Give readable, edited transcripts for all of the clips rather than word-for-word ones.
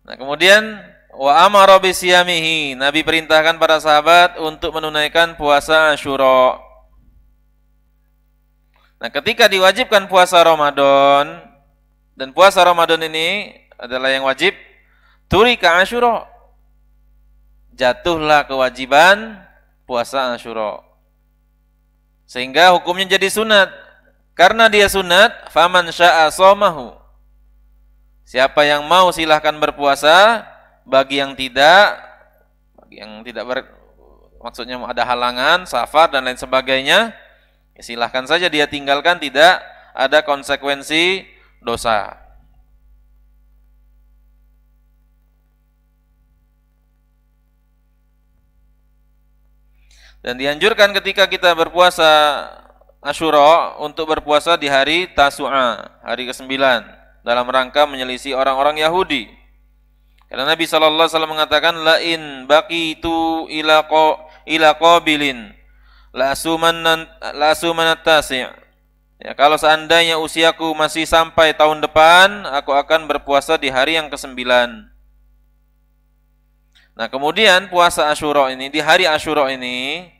Nah, kemudian wa amara bisiyamihi, Nabi perintahkan para sahabat untuk menunaikan puasa Asyura. Nah, ketika diwajibkan puasa Ramadan, dan puasa Ramadan ini adalah yang wajib, turika Asyura, jatuhlah kewajiban puasa Asyura, sehingga hukumnya jadi sunat. Karena dia sunat, faman syaa shamahu, siapa yang mau silahkan berpuasa, bagi yang tidak maksudnya ada halangan, safar dan lain sebagainya, ya silahkan saja dia tinggalkan, tidak ada konsekuensi dosa. Dan dianjurkan ketika kita berpuasa Asyura untuk berpuasa di hari Tasu'a, hari ke-9, dalam rangka menyelisih orang-orang Yahudi. Karena Nabi sallallahu alaihi wasallam mengatakan, la in baqitu ila qabilin la asumanat tasi'. Ya, kalau seandainya usiaku masih sampai tahun depan, aku akan berpuasa di hari yang ke-9. Nah, kemudian puasa Asyura ini, di hari Asyura ini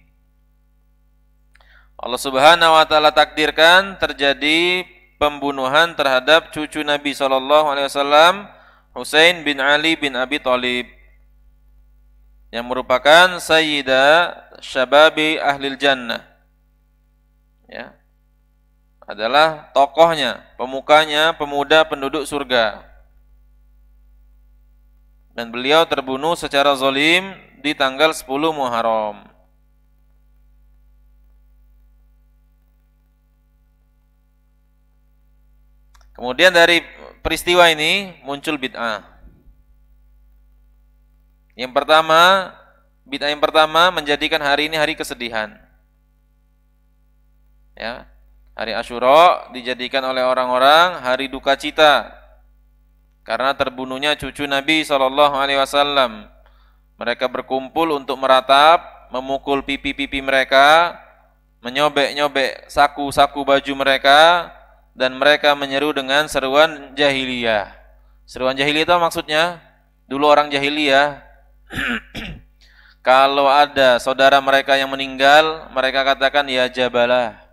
Allah Subhanahu wa taala takdirkan terjadi pembunuhan terhadap cucu Nabi sallallahu alaihi wasallam, Husain bin Ali bin Abi Thalib, yang merupakan sayyida syababi ahlil jannah. Ya. Adalah tokohnya, pemukanya, pemuda penduduk surga. Dan beliau terbunuh secara zalim di tanggal 10 Muharram. Kemudian dari peristiwa ini muncul bid'ah. Bid'ah yang pertama menjadikan hari ini hari kesedihan. Ya, hari Asyura dijadikan oleh orang-orang hari duka cita karena terbunuhnya cucu Nabi sallallahu alaihi wasallam. Mereka berkumpul untuk meratap, memukul pipi-pipi mereka, menyobek-nyobek saku-saku baju mereka, dan mereka menyeru dengan seruan jahiliyah. Seruan jahiliyah itu maksudnya, dulu orang jahiliyah kalau ada saudara mereka yang meninggal, mereka katakan ya Jabalah,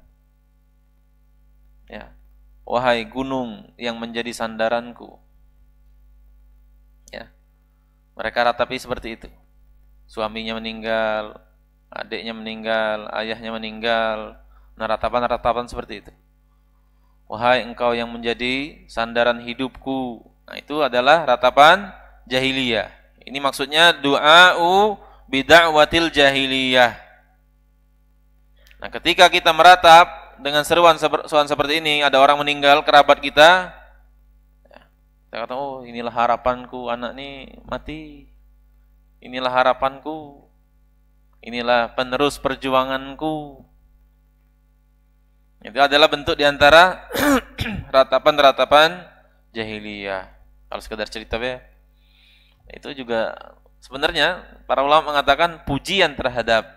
ya, wahai gunung yang menjadi sandaranku. Ya, mereka ratapi seperti itu. Suaminya meninggal, adiknya meninggal, ayahnya meninggal, nah ratapan-ratapan seperti itu. Wahai engkau yang menjadi sandaran hidupku. Nah, itu adalah ratapan jahiliyah. Ini maksudnya du'a'u bid'awatil jahiliyah. Nah, ketika kita meratap dengan seruan seperti ini, ada orang meninggal, kerabat kita, kita kata, oh inilah harapanku, anak ini mati. Inilah harapanku. Inilah penerus perjuanganku. Itu adalah bentuk diantara ratapan-ratapan jahiliyah. Kalau sekedar cerita ya, itu juga sebenarnya para ulama mengatakan pujian terhadap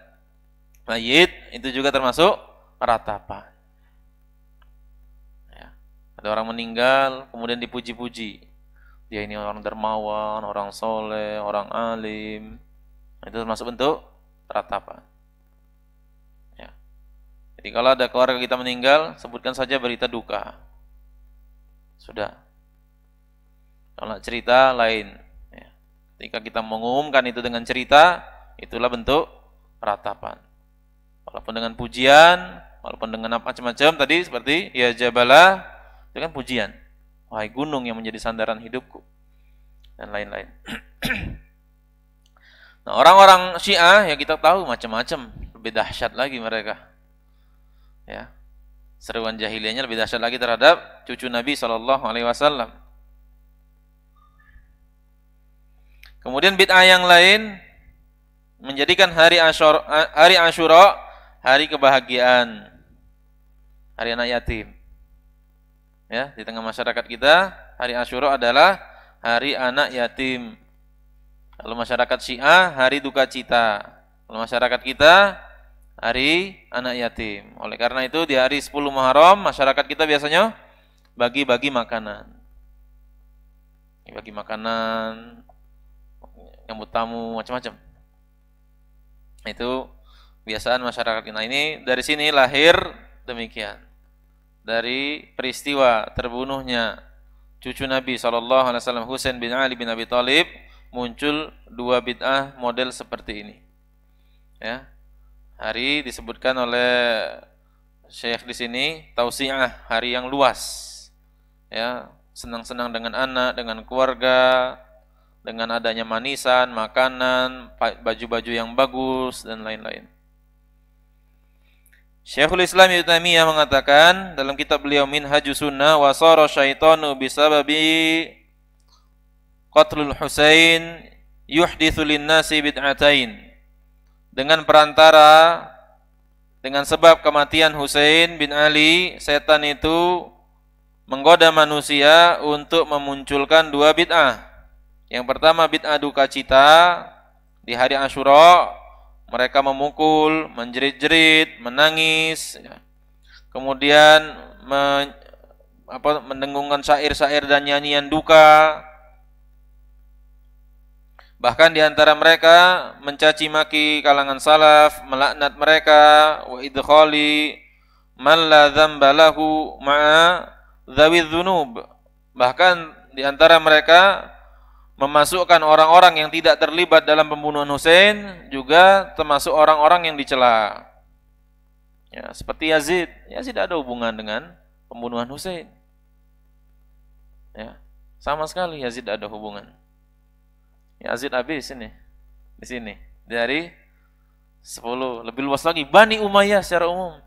mayit itu juga termasuk ratapan. Ya. Ada orang meninggal kemudian dipuji-puji. Dia ini orang dermawan, orang soleh, orang alim. Itu termasuk bentuk ratapan. Jadi kalau ada keluarga kita meninggal, sebutkan saja berita duka. Sudah. Kalau cerita lain. Ya. Ketika kita mengumumkan itu dengan cerita, itulah bentuk ratapan. Walaupun dengan pujian, walaupun dengan macam-macam tadi seperti ya Jabalah, itu kan pujian. Wahai gunung yang menjadi sandaran hidupku. Dan lain-lain. Nah, orang-orang Syiah ya kita tahu macam-macam, lebih dahsyat lagi mereka. Ya, seruan jahiliyahnya lebih dahsyat lagi terhadap cucu Nabi sallallahu alaihi wasallam. Kemudian bid'ah yang lain menjadikan hari Asyura hari kebahagiaan, hari anak yatim. Ya, di tengah masyarakat kita, hari Asyura adalah hari anak yatim. Kalau masyarakat Syiah, hari duka cita. Kalau masyarakat kita, hari anak yatim. Oleh karena itu di hari 10 Muharram masyarakat kita biasanya bagi-bagi makanan. bagi makanan, nyambut tamu, macam-macam. Itu kebiasaan masyarakat. Nah, ini dari sini lahir demikian. Dari peristiwa terbunuhnya cucu Nabi SAW Husain bin Ali bin Abi Thalib, muncul dua bid'ah model seperti ini. Ya. Hari disebutkan oleh Syekh di sini tausiah, hari yang luas. Ya, senang-senang dengan anak, dengan keluarga, dengan adanya manisan, makanan, baju-baju yang bagus dan lain-lain. Syekhul Islam Ibnu Taimiyah mengatakan dalam kitab beliau Minhajus Sunnah, wa sara syaitanu bisababi qatlul Husain yuhditsu lin-nasi bid'atain. Dengan perantara, dengan sebab kematian Husain bin Ali, setan itu menggoda manusia untuk memunculkan dua bid'ah. Yang pertama bid'ah duka cita di hari Asyura, mereka memukul, menjerit-jerit, menangis, ya. Kemudian mendengungkan syair-syair dan nyanyian duka. Bahkan di antara mereka mencaci maki kalangan salaf, melaknat mereka, wa idkhali man la dzamba lahu ma'a dzawidz dzunub. Bahkan di antara mereka memasukkan orang-orang yang tidak terlibat dalam pembunuhan Husain juga termasuk orang-orang yang dicela. Ya, seperti Yazid. Yazid ada hubungan dengan pembunuhan Husain. Ya, sama sekali Yazid ada hubungan. Yazid habis ini di sini dari 10, lebih luas lagi Bani Umayyah secara umum.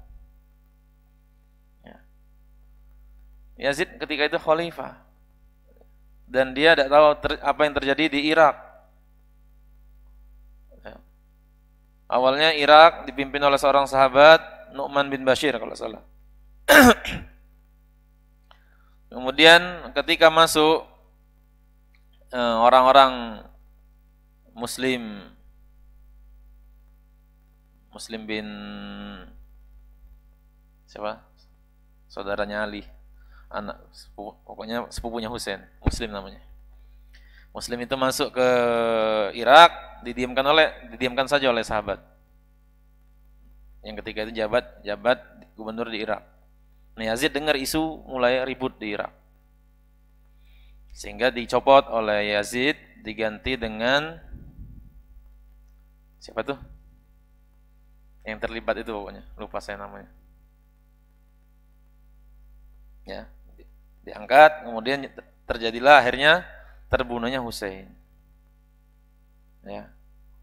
Ya. Yazid ketika itu khalifah dan dia tidak tahu apa yang terjadi di Irak. Ya. Awalnya Irak dipimpin oleh seorang sahabat Nu'man bin Bashir kalau salah. Kemudian ketika masuk orang-orang Muslim bin siapa? Saudaranya Ali, anak pokoknya sepupunya Husain, Muslim namanya. Muslim itu masuk ke Irak, didiamkan saja oleh sahabat. Yang ketiga itu jabat gubernur di Irak. Nah, Yazid dengar isu mulai ribut di Irak. Sehingga dicopot oleh Yazid, diganti dengan siapa tuh? Yang terlibat itu pokoknya, lupa saya namanya. Ya, diangkat, kemudian terjadilah akhirnya terbunuhnya Husain. Ya,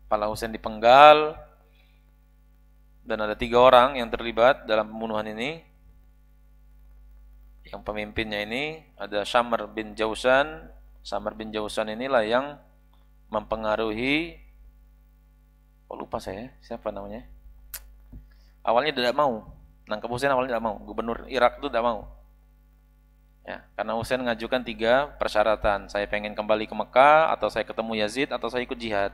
kepala Husain dipenggal dan ada 3 orang yang terlibat dalam pembunuhan ini. Yang pemimpinnya ini ada Syamr bin Jausan. Syamr bin Jausan inilah yang mempengaruhi, lupa saya siapa namanya. Awalnya tidak mau nangkep Husain, awalnya tidak mau. Gubernur Irak itu tidak mau. Ya, karena Husain mengajukan 3 persyaratan. Saya pengen kembali ke Mekah, atau saya ketemu Yazid, atau saya ikut jihad.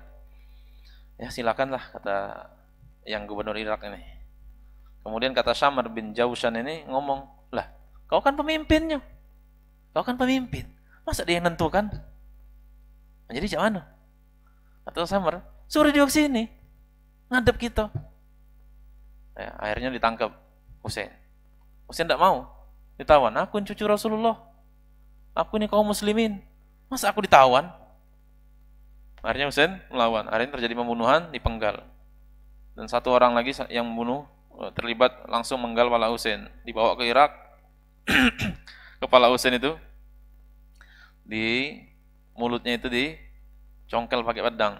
Ya silakanlah, kata yang gubernur Irak ini. Kemudian kata Syamr bin Jausan ini ngomong, lah kau kan pemimpinnya, kau kan pemimpin, masa dia yang nentukan? Nah, jadi macam mana? Atau Syamr, suruh dia ke sini, ngadep kita. Ya, akhirnya ditangkap Husain. Husain tidak mau, ditawan. Aku cucu Rasulullah, aku ini kaum muslimin, masa aku ditawan? Akhirnya Husain melawan. Akhirnya terjadi pembunuhan, dipenggal. Dan 1 orang lagi yang membunuh terlibat langsung menggal kepala Husain, dibawa ke Irak. Kepala Husain itu di mulutnya itu dicongkel pakai pedang,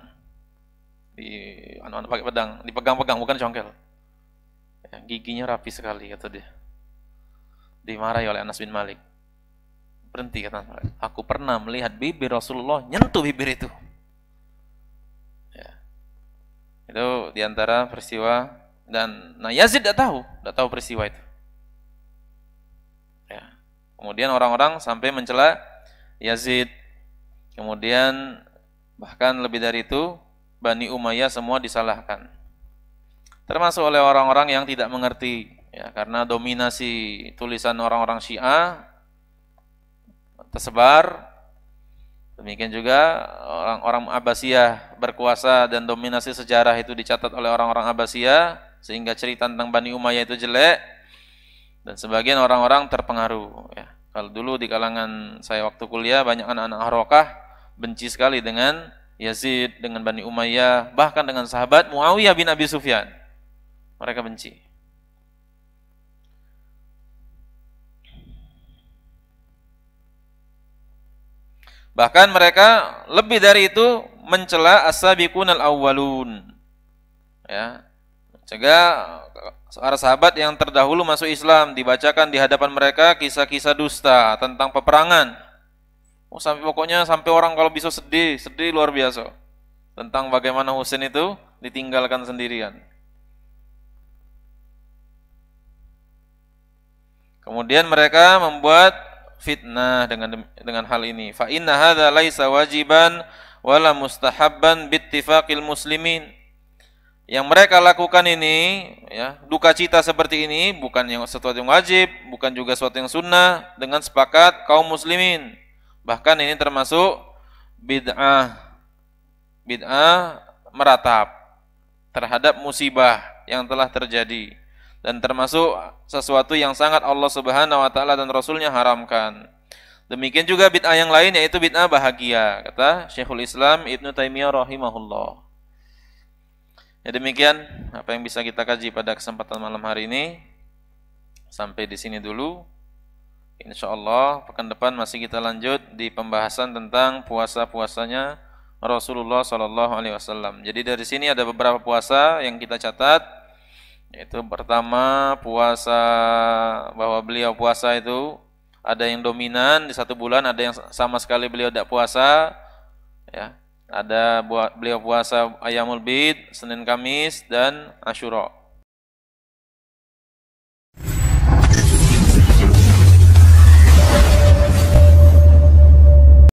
pakai pedang, dipegang-pegang, bukan congkel. Ya, giginya rapi sekali kata dia. Dimarahi oleh Anas bin Malik. Berhenti kata Anas. Aku pernah melihat bibir Rasulullah nyentuh bibir itu. Ya. Itu diantara peristiwa. Dan Yazid tidak tahu peristiwa itu. Ya. Kemudian orang-orang sampai mencela Yazid. Kemudian bahkan lebih dari itu, Bani Umayyah semua disalahkan. Termasuk oleh orang-orang yang tidak mengerti, ya, karena dominasi tulisan orang-orang Syiah tersebar, Demikian juga orang-orang Abbasiyah berkuasa dan dominasi sejarah itu dicatat oleh orang-orang Abbasiyah, sehingga cerita tentang Bani Umayyah itu jelek, dan sebagian orang-orang terpengaruh. Ya. Kalau dulu di kalangan saya waktu kuliah, banyak anak-anak Harokah benci sekali dengan Yazid, dengan Bani Umayyah, bahkan dengan sahabat Muawiyah bin Abi Sufyan. Mereka benci. Bahkan mereka lebih dari itu mencela as-sabiqunal awwalun. Ya. Mencegah para sahabat yang terdahulu masuk Islam, dibacakan di hadapan mereka kisah-kisah dusta tentang peperangan. Oh, pokoknya sampai orang kalau bisa sedih, sedih luar biasa. Tentang bagaimana Husain itu ditinggalkan sendirian. Kemudian mereka membuat fitnah dengan hal ini. Fa inna hadza laisa wajiban wala mustahabban bittifaqil muslimin. Yang mereka lakukan ini, ya, duka cita seperti ini bukan yang sesuatu yang wajib, bukan juga sesuatu yang sunnah dengan sepakat kaum muslimin. Bahkan ini termasuk bid'ah. Bid'ah meratap terhadap musibah yang telah terjadi, dan termasuk sesuatu yang sangat Allah Subhanahu wa taala dan Rasulnya haramkan. Demikian juga bid'ah yang lain, yaitu bid'ah bahagia, kata Syekhul Islam Ibnu Taimiyah rahimahullah. Ya, demikian apa yang bisa kita kaji pada kesempatan malam hari ini. Sampai di sini dulu. Insyaallah pekan depan masih kita lanjut di pembahasan tentang puasa-puasanya Rasulullah sallallahu alaihi wasallam. Jadi dari sini ada beberapa puasa yang kita catat. Yaitu pertama, puasa, bahwa beliau puasa itu ada yang dominan di satu bulan, ada yang sama sekali beliau tidak puasa, ya. Ada beliau puasa Ayyamul Bid, Senin Kamis dan Asyura.